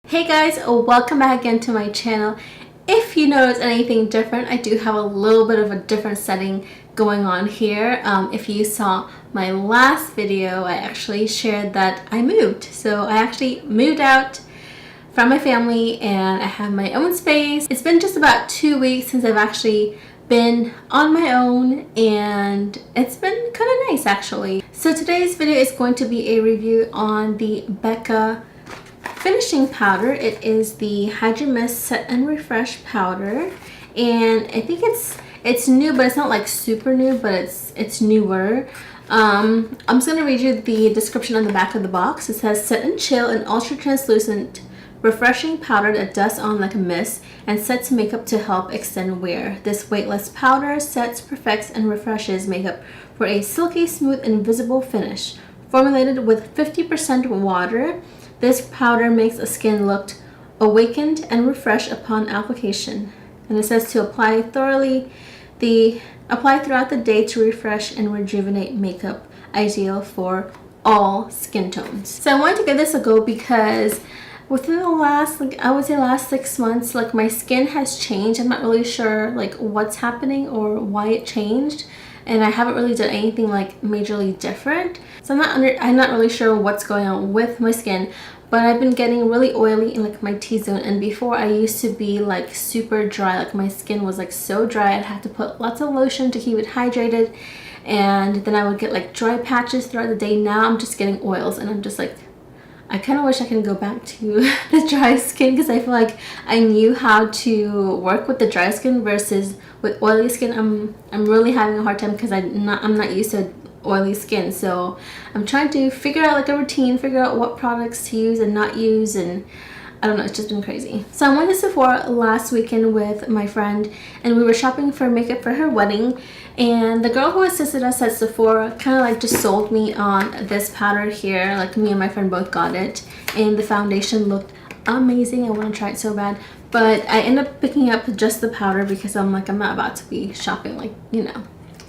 Hey guys, welcome back again to my channel. If you notice anything different, I do have a little bit of a different setting going on here. If you saw my last video, I actually shared that I moved. So I actually moved out from my family and I have my own space. It's been just about 2 weeks since I've actually been on my own and it's been kind of nice actually. So today's video is going to be a review on the Becca finishing powder. It is the Hydra Mist Set and Refresh powder, and I think it's new, but it's not like super new, but it's newer. I'm just gonna read you the description on the back of the box. It says Set and Chill, an ultra translucent refreshing powder that dusts on like a mist and sets makeup to help extend wear. This weightless powder sets, perfects, and refreshes makeup for a silky smooth and visible finish. Formulated with 50% water, this powder makes a skin look awakened and refreshed upon application. And it says to apply throughout the day to refresh and rejuvenate makeup, ideal for all skin tones. So I wanted to give this a go because within the last, I would say last 6 months, my skin has changed. I'm not really sure what's happening or why it changed. And I haven't really done anything majorly different. So I'm not really sure what's going on with my skin, but I've been getting really oily in my T-zone. And before, I used to be super dry. My skin was so dry. I'd have to put lots of lotion to keep it hydrated. And then I would get dry patches throughout the day. Now I'm just getting oils and I'm just I kind of wish I could go back to the dry skin, because I feel like I knew how to work with the dry skin versus with oily skin. I'm really having a hard time because I'm not used to oily skin. So I'm trying to figure out a routine, figure out what products to use and not use, and I don't know, it's just been crazy. So I went to Sephora last weekend with my friend and we were shopping for makeup for her wedding, and the girl who assisted us at Sephora kind of just sold me on this powder here. Me and my friend both got it, and the foundation looked amazing. I want to try it so bad, but I ended up picking up just the powder because I'm not about to be shopping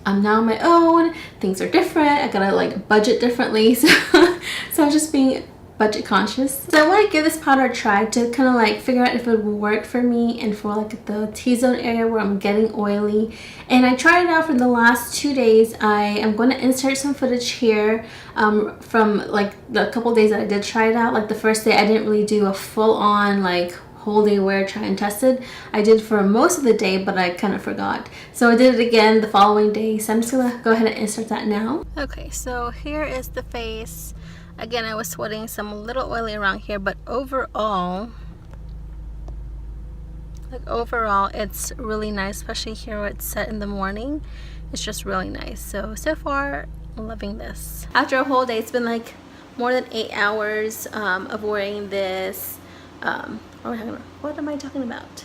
I'm now on my own, things are different, I gotta budget differently, so I'm just being budget conscious. So I want to give this powder a try to kind of figure out if it will work for me and for the T-zone area where I'm getting oily. And I tried it out for the last 2 days. I am going to insert some footage here from the couple days that I did try it out. The first day I didn't really do a full-on whole day wear, try and test it. I did for most of the day, but I kind of forgot. So I did it again the following day. So I'm just gonna go ahead and insert that now. Okay, so here is the face. Again, I was sweating some a little oily around here, but overall, it's really nice, especially here where it's set in the morning. It's just really nice. So far, I'm loving this. After a whole day, it's been more than 8 hours of wearing this. What am I talking about?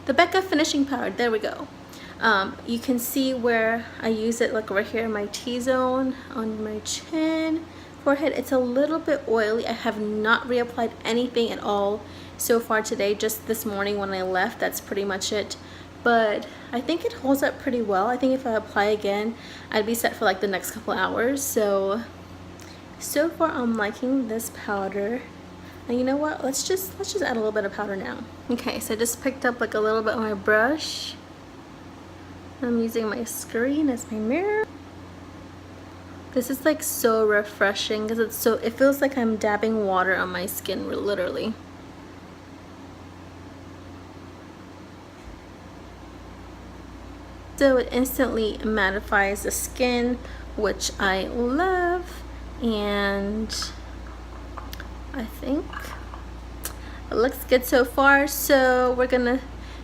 The Becca finishing powder. There we go. You can see where I use it right here in my T-zone, on my chin, forehead. It's a little bit oily. I have not reapplied anything at all so far today, just this morning when I left. That's pretty much it, but I think it holds up pretty well. I think if I apply again, I'd be set for the next couple hours. So far I'm liking this powder. And you know what, let's just add a little bit of powder now. Okay, so I just picked up a little bit on my brush. I'm using my screen as my mirror. This is so refreshing because it feels like I'm dabbing water on my skin, literally. So it instantly mattifies the skin, which I love, and I think it looks good so far. So we're gonna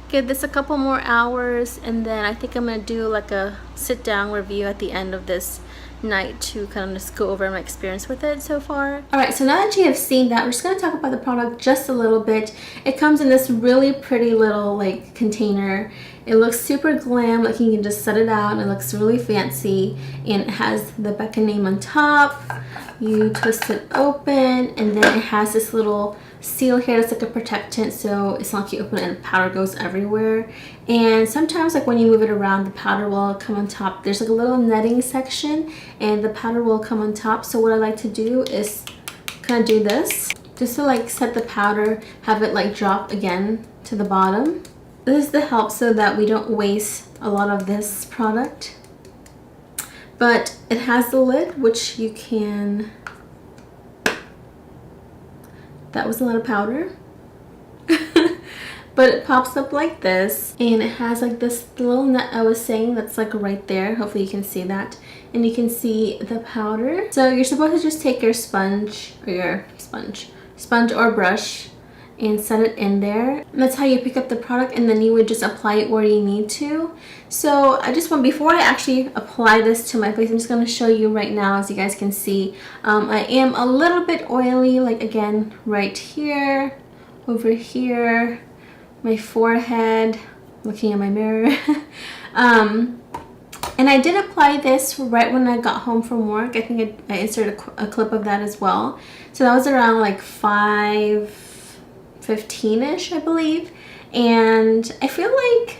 give this a couple more hours, and then I think I'm gonna do a sit down review at the end of this night to kind of just go over my experience with it so far. Alright, so now that you have seen that, we're just going to talk about the product just a little bit. It comes in this really pretty little container. It looks super glam, you can just set it out and it looks really fancy, and it has the Becca name on top. You twist it open, and then it has this little seal here that's a protectant, so it's not like you open it and the powder goes everywhere. And sometimes when you move it around, the powder will come on top. There's a little netting section and the powder will come on top. So what I like to do is kind of do this just to like set the powder, have it like drop again to the bottom. This is to help so that we don't waste a lot of this product. But it has the lid, which you can, that was a lot of powder. But it pops up like this, and it has like this little nut I was saying that's like right there. Hopefully you can see that, and you can see the powder. So you're supposed to just take your sponge or brush and set it in there. And that's how you pick up the product, and then you would just apply it where you need to. So I just want, before I actually apply this to my face, I'm just going to show you right now, as you guys can see, I am a little bit oily, like again right here, over here, my forehead, looking at my mirror. And I did apply this right when I got home from work. I think I inserted a clip of that as well. So that was around like 5:15ish, I believe. And I feel like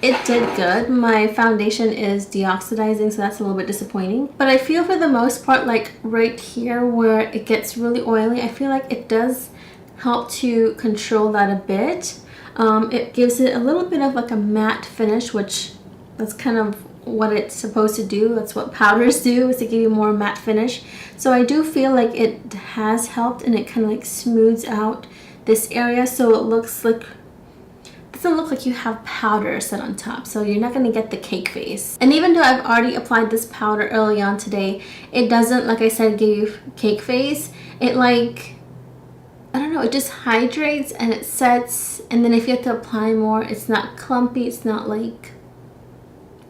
it did good. My foundation is deoxidizing, so that's a little bit disappointing. But I feel for the most part, like right here where it gets really oily, I feel like it does help to control that a bit. It gives it a little bit of like a matte finish, which that's kind of what it's supposed to do. That's what powders do, is to give you more matte finish. So I do feel like it has helped, and it kind of like smooths out this area, so it looks like, doesn't look like you have powder set on top, so you're not going to get the cake face. And even though I've already applied this powder early on today, it doesn't, like I said, give you cake face. It like, I don't know, it just hydrates and it sets, and then if you have to apply more, it's not clumpy, it's not like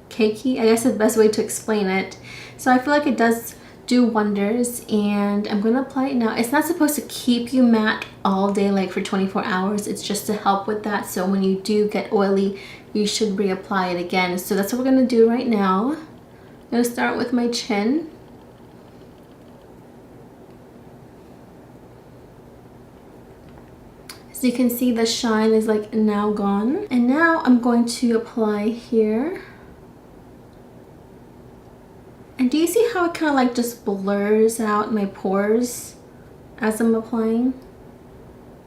cakey, I guess is the best way to explain it. So I feel like it does do wonders, and I'm gonna apply it now. It's not supposed to keep you matte all day, like for 24 hours. It's just to help with that, so when you do get oily, you should reapply it again. So that's what we're gonna do right now. I'm gonna start with my chin. So you can see the shine is like now gone. And now I'm going to apply here. And do you see how it kind of like just blurs out my pores as I'm applying?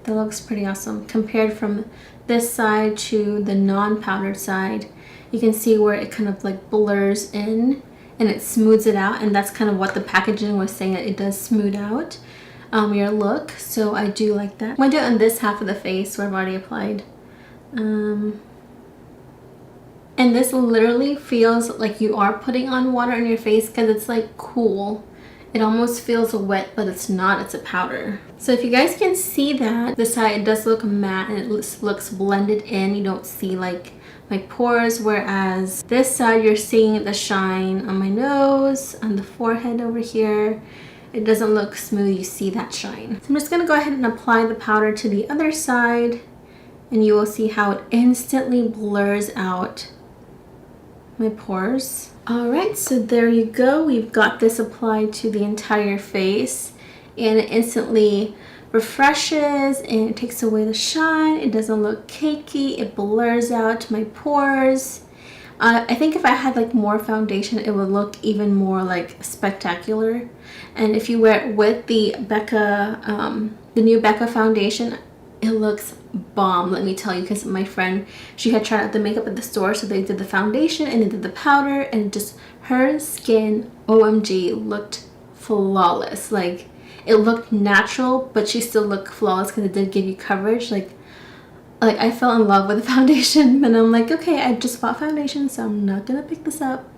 That looks pretty awesome. Compared from this side to the non-powdered side, you can see where it kind of like blurs in and it smooths it out. And that's kind of what the packaging was saying, that it does smooth out your look. So I do like that. I'm going to do it on this half of the face where I've already applied. And this literally feels like you are putting on water on your face, because it's like cool. It almost feels wet, but it's not, it's a powder. So if you guys can see that, this side it does look matte and it looks blended in. You don't see like my pores, whereas this side you're seeing the shine on my nose, on the forehead over here. It doesn't look smooth, you see that shine. So I'm just gonna go ahead and apply the powder to the other side, and you will see how it instantly blurs out my pores. Alright, so there you go. We've got this applied to the entire face, and it instantly refreshes and it takes away the shine. It doesn't look cakey. It blurs out my pores. I think if I had like more foundation, it would look even more like spectacular. And if you wear it with the Becca, the new Becca foundation, it looks bomb, let me tell you, because my friend, she had tried out the makeup at the store, so they did the foundation and they did the powder, and just her skin, OMG, looked flawless. Like, it looked natural, but she still looked flawless because it did give you coverage. Like I fell in love with the foundation, and I'm like, okay, I just bought foundation, so I'm not gonna pick this up,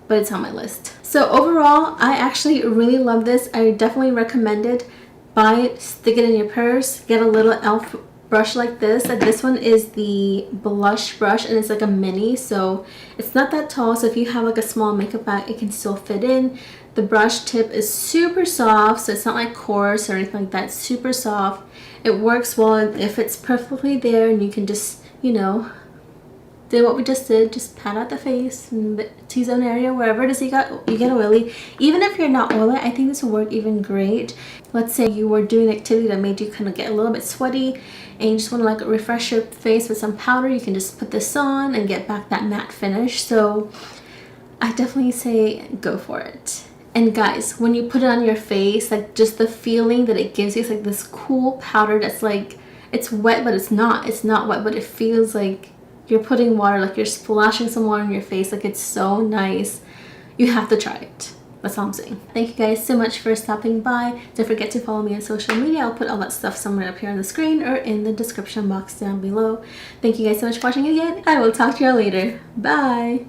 but it's on my list. So overall, I actually really love this. I definitely recommend it. Buy it, stick it in your purse, get a little e.l.f. brush like this. And this one is the blush brush, and it's like a mini, so it's not that tall, so if you have like a small makeup bag, it can still fit in. The brush tip is super soft, so it's not like coarse or anything like that. It's super soft. It works well if it's perfectly there, and you can just, you know, do what we just did, just pat out the face and the T-zone area, wherever it is you get oily. Even if you're not oily, I think this will work even great. Let's say you were doing an activity that made you kind of get a little bit sweaty, and you just want to like refresh your face with some powder. You can just put this on and get back that matte finish. So I definitely say go for it. And guys, when you put it on your face, like just the feeling that it gives you is like this cool powder that's like, it's wet but it's not. It's not wet, but it feels like you're putting water, like you're splashing some water on your face. Like, it's so nice. You have to try it. That's all I'm saying. Thank you guys so much for stopping by. Don't forget to follow me on social media. I'll put all that stuff somewhere up here on the screen or in the description box down below. Thank you guys so much for watching again. I will talk to you all later. Bye!